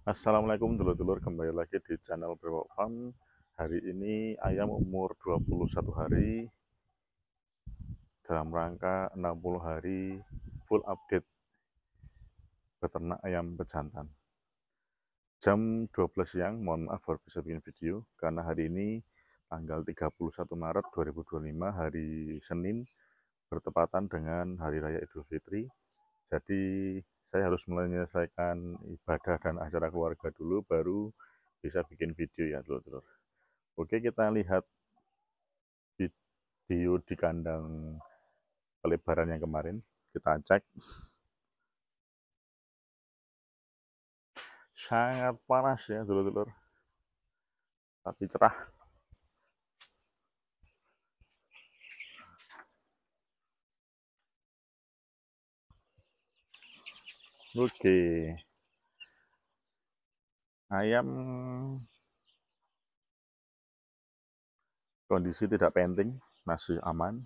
Assalamualaikum dulur-dulur, kembali lagi di channel Brewok Farm. Hari ini ayam umur 21 hari dalam rangka 60 hari full update beternak ayam pejantan. Jam 12 siang, mohon maaf baru bisa bikin video karena hari ini tanggal 31 Maret 2025 hari Senin bertepatan dengan Hari Raya Idul Fitri. Jadi saya harus menyelesaikan ibadah dan acara keluarga dulu baru bisa bikin video ya dulur-dulur. Oke, kita lihat video di kandang pelebaran yang kemarin. Kita cek. Sangat panas ya dulur-dulur. Tapi cerah. Oke. Ayam kondisi tidak penting, masih aman.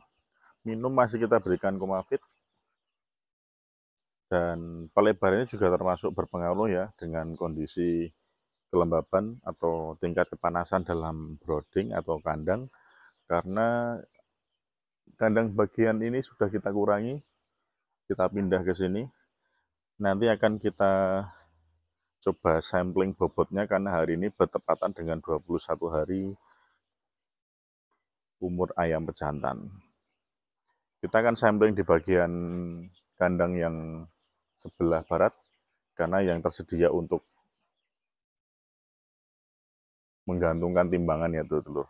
Minum masih kita berikan Comafit. Dan pelebarannya juga termasuk berpengaruh ya dengan kondisi kelembaban atau tingkat kepanasan dalam brooding atau kandang, karena kandang bagian ini sudah kita kurangi, kita pindah ke sini. Nanti akan kita coba sampling bobotnya karena hari ini bertepatan dengan 21 hari umur ayam pejantan. Kita akan sampling di bagian kandang yang sebelah barat karena yang tersedia untuk menggantungkan timbangan ya dulur-dulur.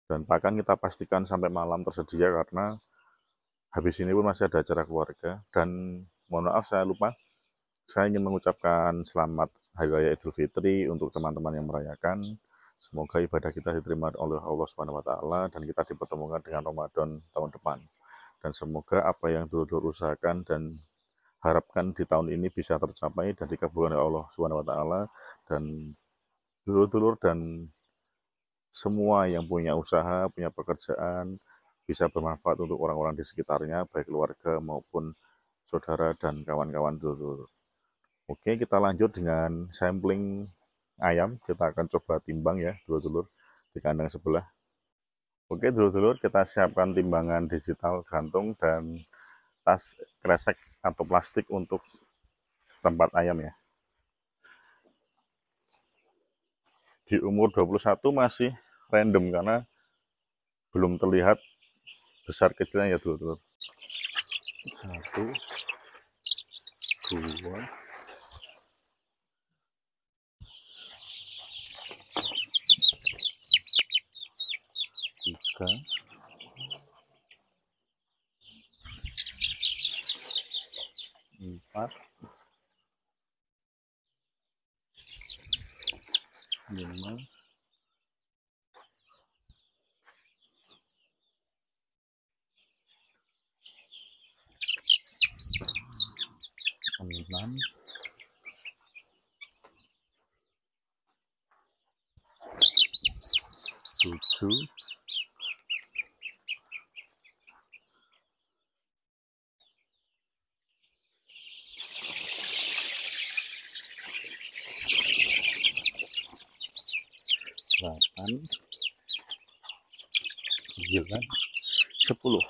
Dan pakan kita pastikan sampai malam tersedia karena habis ini pun masih ada acara keluarga. Dan mohon maaf saya lupa, saya ingin mengucapkan selamat Hari Raya Idul Fitri untuk teman-teman yang merayakan. Semoga ibadah kita diterima oleh Allah Subhanahu wa taala dan kita dipertemukan dengan Ramadan tahun depan. Dan semoga apa yang dulur-dulur usahakan dan harapkan di tahun ini bisa tercapai dan dikabulkan oleh Allah Subhanahu wa taala, dan dulur-dulur dan semua yang punya usaha, punya pekerjaan bisa bermanfaat untuk orang-orang di sekitarnya, baik keluarga maupun saudara dan kawan-kawan dulur-dulur. Oke, kita lanjut dengan sampling ayam. Kita akan coba timbang ya, dulur-dulur, di kandang sebelah. Oke, dulur-dulur, kita siapkan timbangan digital gantung dan tas kresek atau plastik untuk tempat ayam ya. Di umur 21 masih random karena belum terlihat besar kecilnya ya dulur-dulur. 1, 2, 3, 4, 5, 6, 7, 8, 9, 10.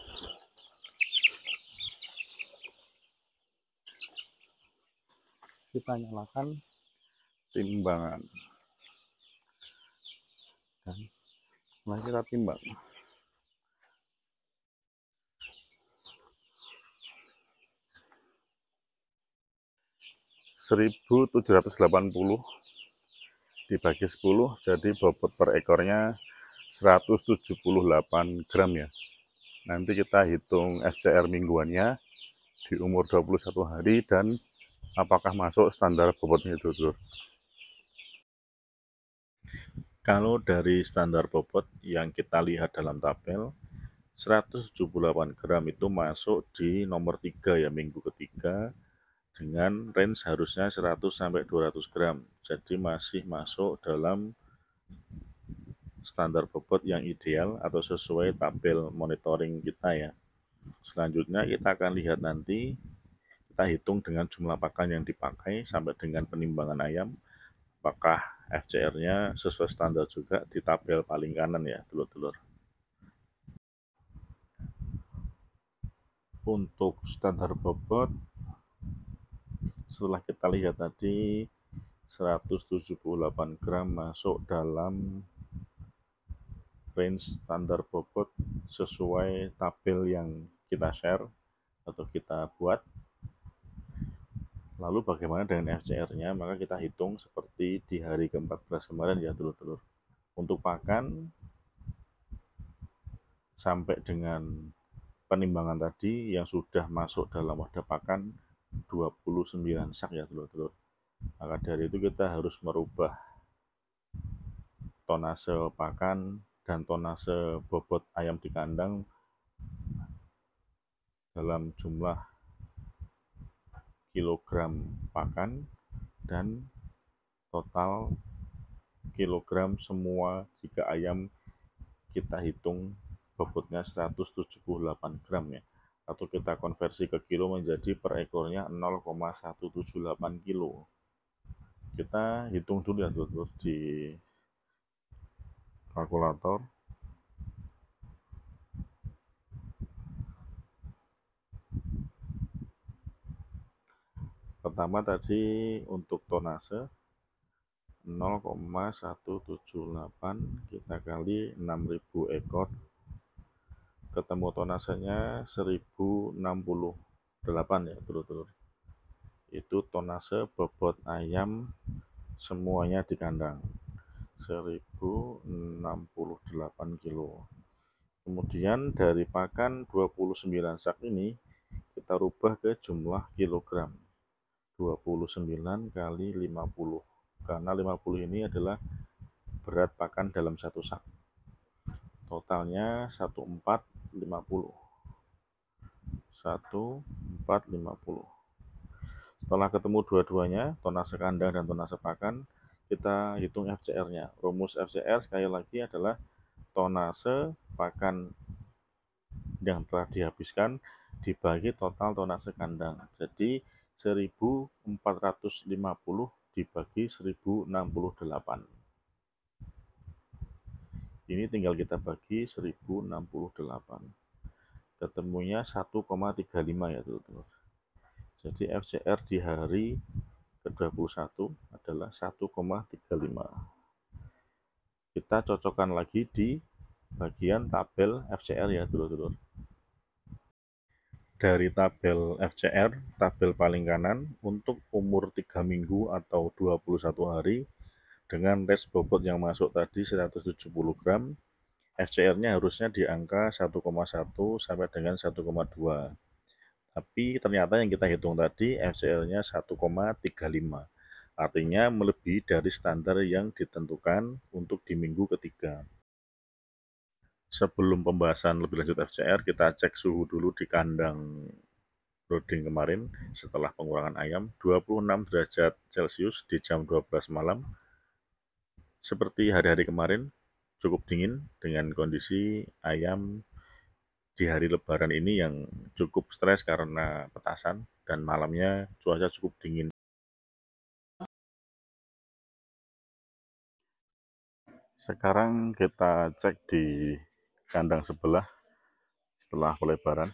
Kita nyalakan timbangan dan mulai kita timbang. 1780 dibagi 10, jadi bobot per ekornya 178 gram ya. Nanti kita hitung SCR mingguannya di umur 21 hari dan apakah masuk standar bobotnya itu dulu. Kalau dari standar bobot yang kita lihat dalam tabel, 178 gram itu masuk di nomor 3 ya, minggu ketiga, dengan range harusnya 100 sampai 200 gram. Jadi masih masuk dalam standar bobot yang ideal atau sesuai tabel monitoring kita ya. Selanjutnya kita akan lihat nanti, kita hitung dengan jumlah pakan yang dipakai sampai dengan penimbangan ayam, apakah FCR-nya sesuai standar juga di tabel paling kanan ya, telur-telur. Untuk standar bobot, setelah kita lihat tadi 178 gram masuk dalam range standar bobot sesuai tabel yang kita share atau kita buat. Lalu bagaimana dengan FCR-nya? Maka kita hitung seperti di hari ke-14 kemarin ya, telur-telur. Untuk pakan sampai dengan penimbangan tadi yang sudah masuk dalam wadah pakan 29 sak ya, telur-telur. Maka dari itu kita harus merubah tonase pakan dan tonase bobot ayam di kandang dalam jumlah kilogram pakan dan total kilogram semua jika ayam kita hitung bobotnya 178 gram ya, atau kita konversi ke kilo menjadi per ekornya 0,178 kilo. Kita hitung dulu ya telur di kalkulator. Pertama tadi untuk tonase 0,178 kita kali 6.000 ekor, ketemu tonasenya 1068 ya telur-telur. Itu tonase bobot ayam semuanya di kandang 1068 kilo. Kemudian dari pakan 29 sak ini kita rubah ke jumlah kilogram, 29 kali 50, karena 50 ini adalah berat pakan dalam satu sak. Totalnya 1450. Setelah ketemu dua-duanya, tonase kandang dan tonase pakan, kita hitung FCR-nya. Rumus FCR sekali lagi adalah tonase pakan yang telah dihabiskan dibagi total tonase kandang. Jadi 1450 dibagi 1068. Ini tinggal kita bagi 1068. Ketemunya 1,35 ya teman-teman. Jadi FCR di hari ke-21 adalah 1,35. Kita cocokkan lagi di bagian tabel FCR ya teman-teman. Dari tabel FCR, tabel paling kanan, untuk umur 3 minggu atau 21 hari dengan tes bobot yang masuk tadi 170 gram, FCR-nya harusnya di angka 1,1 sampai dengan 1,2. Tapi ternyata yang kita hitung tadi FCR-nya 1,35. Artinya melebihi dari standar yang ditentukan untuk di minggu ketiga. Sebelum pembahasan lebih lanjut FCR, kita cek suhu dulu di kandang brooding kemarin setelah pengurangan ayam, 26 derajat Celcius di jam 12 malam. Seperti hari-hari kemarin, cukup dingin dengan kondisi ayam di hari lebaran ini yang cukup stres karena petasan, dan malamnya cuaca cukup dingin. Sekarang kita cek di kandang sebelah setelah pelebaran.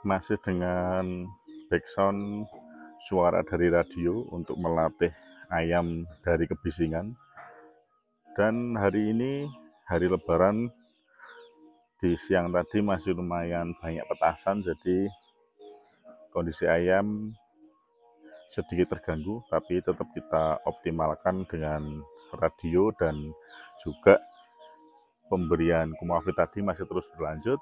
Masih dengan backsound suara dari radio untuk melatih ayam dari kebisingan. Dan hari ini, hari lebaran, di siang tadi masih lumayan banyak petasan, jadi kondisi ayam sedikit terganggu, tapi tetap kita optimalkan dengan radio dan juga pemberian kumafit tadi masih terus berlanjut.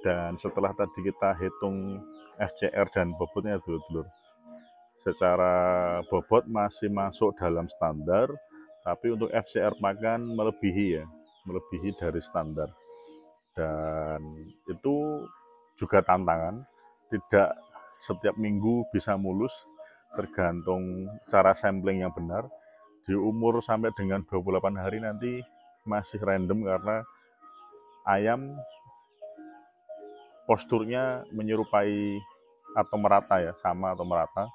Dan setelah tadi kita hitung FCR dan bobotnya dulur-dulur, secara bobot masih masuk dalam standar, tapi untuk FCR pakan melebihi ya, melebihi dari standar. Dan itu juga tantangan, tidak setiap minggu bisa mulus, tergantung cara sampling yang benar. Di umur sampai dengan 28 hari nanti masih random karena ayam posturnya menyerupai atau merata ya, sama atau merata,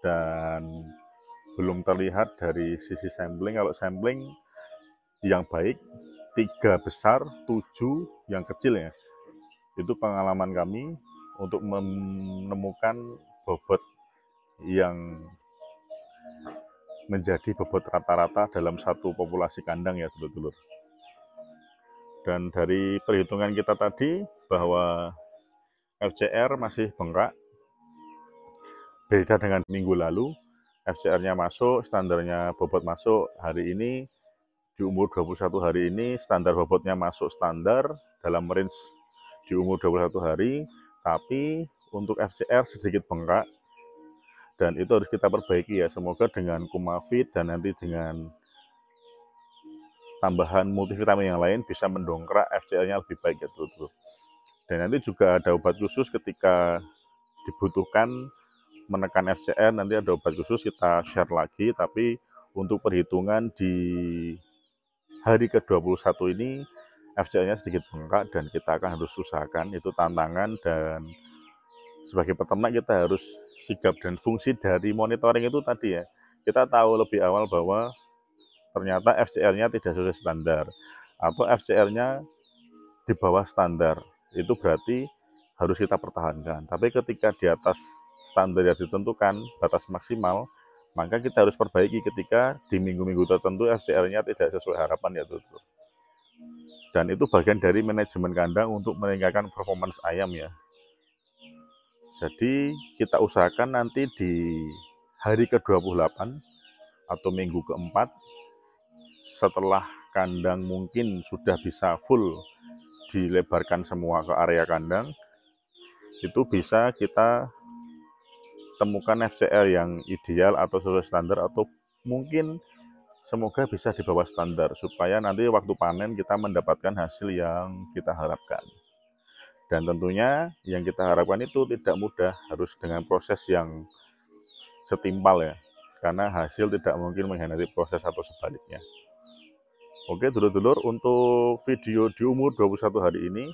dan belum terlihat dari sisi sampling. Kalau sampling yang baik 3 besar, 7 yang kecil ya. Itu pengalaman kami untuk menemukan bobot yang menjadi bobot rata-rata dalam satu populasi kandang ya, dulur-dulur. Dan dari perhitungan kita tadi bahwa FCR masih bengkak, beda dengan minggu lalu. FCR-nya masuk, standarnya bobot masuk. Hari ini di umur 21 hari ini standar bobotnya masuk standar dalam range di umur 21 hari, tapi untuk FCR sedikit bengkak, dan itu harus kita perbaiki ya. Semoga dengan Kumafit dan nanti dengan tambahan multivitamin yang lain bisa mendongkrak FCR-nya lebih baik ya, dulu. Dan nanti juga ada obat khusus ketika dibutuhkan menekan FCR, nanti ada obat khusus kita share lagi. Tapi untuk perhitungan di hari ke-21 ini FCR-nya sedikit bengkak dan kita akan harus usahakan, itu tantangan. Dan sebagai peternak kita harus sigap, dan fungsi dari monitoring itu tadi ya, kita tahu lebih awal bahwa ternyata FCR-nya tidak sesuai standar atau FCR-nya di bawah standar, itu berarti harus kita pertahankan. Tapi ketika di atas standar yang ditentukan, batas maksimal, maka kita harus perbaiki ketika di minggu-minggu tertentu FCR-nya tidak sesuai harapan ya, tuh. Dan itu bagian dari manajemen kandang untuk meningkatkan performance ayam ya. Jadi kita usahakan nanti di hari ke-28 atau minggu ke-4, setelah kandang mungkin sudah bisa full dilebarkan semua ke area kandang, itu bisa kita temukan FCR yang ideal atau sesuai standar, atau mungkin semoga bisa di bawah standar, supaya nanti waktu panen kita mendapatkan hasil yang kita harapkan. Dan tentunya yang kita harapkan itu tidak mudah, harus dengan proses yang setimpal ya, karena hasil tidak mungkin mengkhianati proses atau sebaliknya. Oke dulur-dulur, untuk video di umur 21 hari ini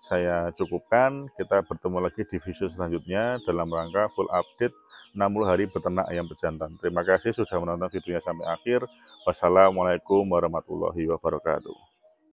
saya cukupkan. Kita bertemu lagi di video selanjutnya dalam rangka full update 60 hari beternak ayam pejantan. Terima kasih sudah menonton videonya sampai akhir. Wassalamualaikum warahmatullahi wabarakatuh.